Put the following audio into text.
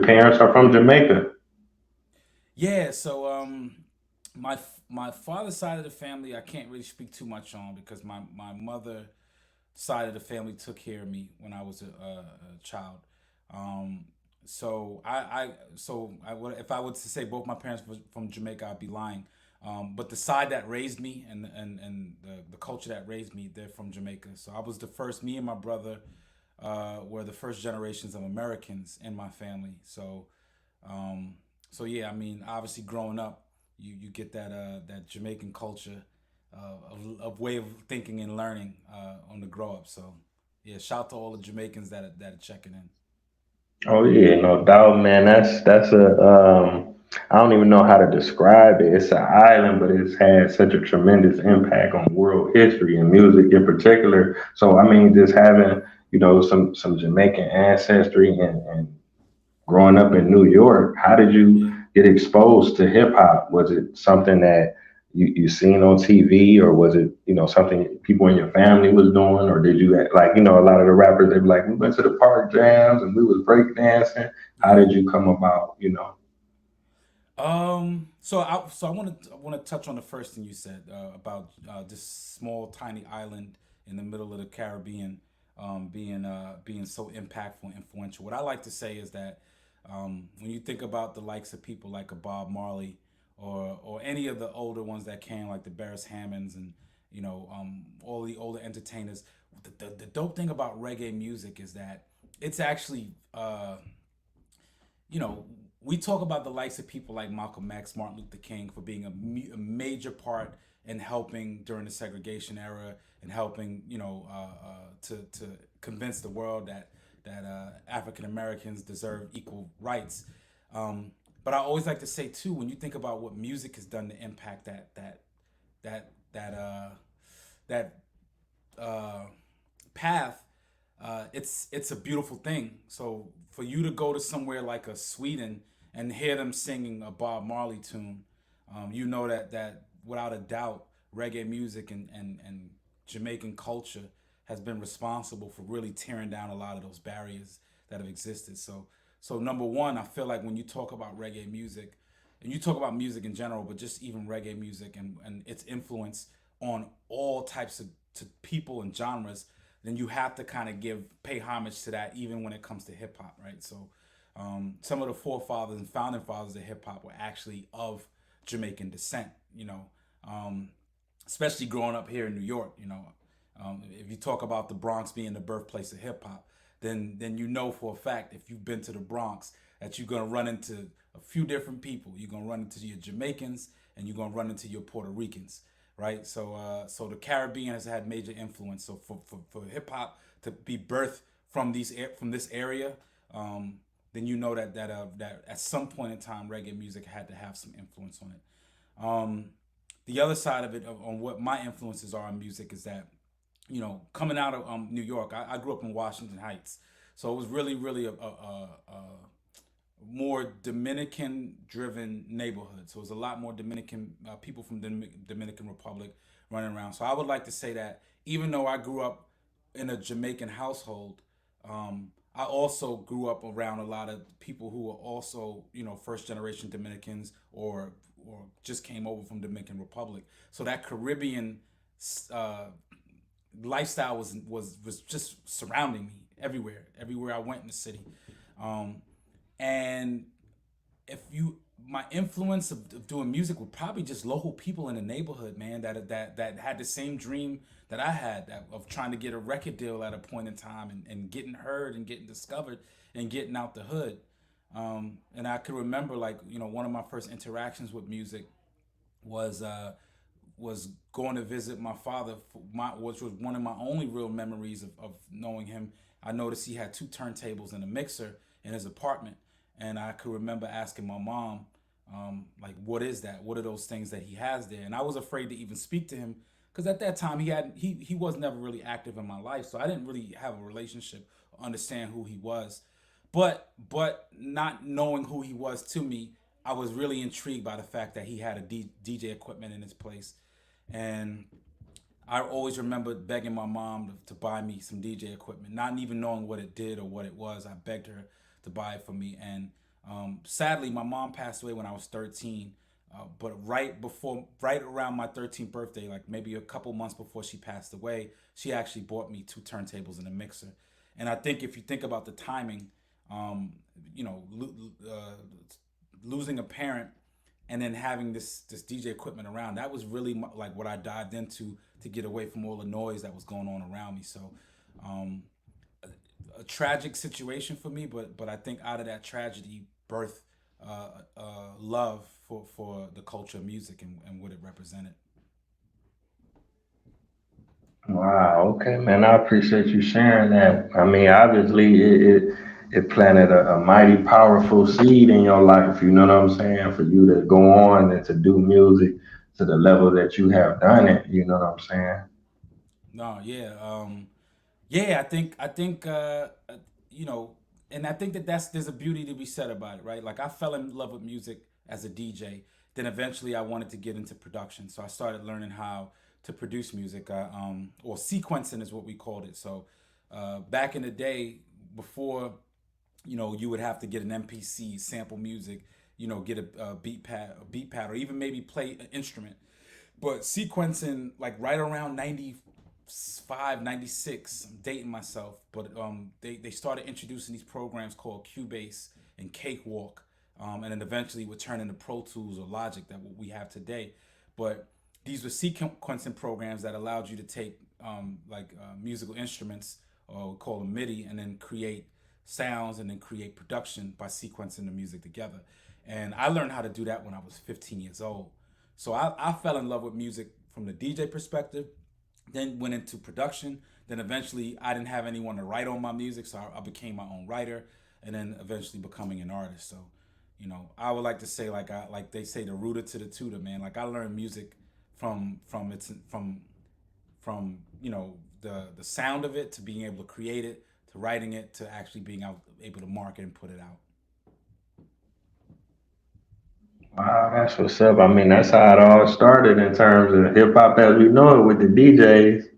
parents are from Jamaica. Yeah, so my father's side of the family I can't really speak too much on because my mother side of the family took care of me when I was a child. Um, so I would, if I was to say both my parents were from Jamaica, I'd be lying. But the side that raised me and the culture that raised me, they're from Jamaica. So I was the first. Me and my brother were the first generations of Americans in my family. Um, so yeah, I mean, obviously growing up, you get that Jamaican culture of way of thinking and learning on the grow up. So yeah, shout to all the Jamaicans that are checking in. Oh yeah, no doubt, man. That's a I don't even know how to describe it. It's an island, but it's had such a tremendous impact on world history and music in particular. So I mean, just having some Jamaican ancestry and growing up in New York, how did you Yeah. get exposed to hip hop? Was it something that you seen on TV, or was it something people in your family was doing, or did you like a lot of the rappers they be like we went to the park jams and we was breakdancing. How Yeah. did you come about? So I want to touch on the first thing you said about this small tiny island in the middle of the Caribbean being so impactful and influential. What I like to say is that when you think about the likes of people like a Bob Marley or any of the older ones that came like the Barris Hammonds and all the older entertainers, the dope thing about reggae music is that it's actually you know, we talk about the likes of people like Malcolm X, Martin Luther King for being a major part in helping during the segregation era and helping, to convince the world that African Americans deserve equal rights. But I always like to say too, when you think about what music has done to impact that that that uh, path, it's a beautiful thing. So for you to go to somewhere like a Sweden and hear them singing a Bob Marley tune, you know that without a doubt, reggae music and Jamaican culture has been responsible for really tearing down a lot of those barriers that have existed. So number one, I feel like when you talk about reggae music, and you talk about music in general, but just even reggae music and its influence on all types of people and genres, then you have to kind of pay homage to that, even when it comes to hip hop, right? So, some of the forefathers and founding fathers of hip hop were actually of Jamaican descent, um, especially growing up here in New York. If you talk about the Bronx being the birthplace of hip hop, then you know for a fact if you've been to the Bronx that you're gonna run into a few different people. You're gonna run into your Jamaicans and you're gonna run into your Puerto Ricans, right? So the Caribbean has had major influence. So for hip hop to be birthed from this area, then you know that at some point in time, reggae music had to have some influence on it. The other side of it, on what my influences are in music, is that coming out of New York, I grew up in Washington Heights, so it was really a more Dominican driven neighborhood. So it was a lot more Dominican people from the Dominican Republic running around. So I would like to say that even though I grew up in a Jamaican household, I also grew up around a lot of people who were also first generation Dominicans or just came over from Dominican Republic. So that Caribbean uh, lifestyle was just surrounding me everywhere I went in the city. Um, and if you my influence of doing music were probably just local people in the neighborhood, man, that had the same dream that I had, of trying to get a record deal at a point in time and getting heard and getting discovered and getting out the hood. And I could remember, like, one of my first interactions with music was was going to visit my father, which was one of my only real memories of knowing him. I noticed he had two turntables and a mixer in his apartment, and I could remember asking my mom, like, "What is that? What are those things that he has there?" And I was afraid to even speak to him because at that time he was never really active in my life, so I didn't really have a relationship or understand who he was. But not knowing who he was to me, I was really intrigued by the fact that he had a DJ equipment in his place, and I always remember begging my mom to buy me some DJ equipment, not even knowing what it did or what it was. I begged her to buy it for me, and Sadly, my mom passed away when I was 13. But right around my 13th birthday, like maybe a couple months before she passed away, she actually bought me two turntables and a mixer. And I think if you think about the timing, um, you know, losing a parent and then having this DJ equipment around, that was really like what I dived into to get away from all the noise that was going on around me. So, um, a tragic situation for me, but I think out of that tragedy birthed love for the culture of music and what it represented. Wow. Okay, man. I appreciate you sharing that. I mean, obviously, it planted a mighty powerful seed in your life. You know what I'm saying? For you to go on and to do music to the level that you have done it. You know what I'm saying? No, yeah, yeah. I think you know, and I think that there's a beauty to be said about it, right? Like I fell in love with music as a DJ. Then eventually I wanted to get into production, so I started learning how to produce music, or sequencing is what we called it. So back in the day, before you would have to get an MPC, sample music, get a beat pad, or even maybe play an instrument. But sequencing, like right around 95, 96, I'm dating myself, but they started introducing these programs called Cubase and Cakewalk, and then eventually would turn into Pro Tools or Logic that we have today. But these were sequencing programs that allowed you to take musical instruments, or we call them MIDI, and then create sounds and then create production by sequencing the music together. And I learned how to do that when I was 15 years old. So I fell in love with music from the DJ perspective, then went into production. Then eventually I didn't have anyone to write on my music, so I became my own writer, and then eventually becoming an artist. So, I would like to say, like they say, the rooter to the tutor, man. Like I learned music from the sound of it, to being able to create it, to writing it, to actually being able to market and put it out. Wow, that's what's up. I mean, that's how it all started in terms of hip hop as we know it with the DJs.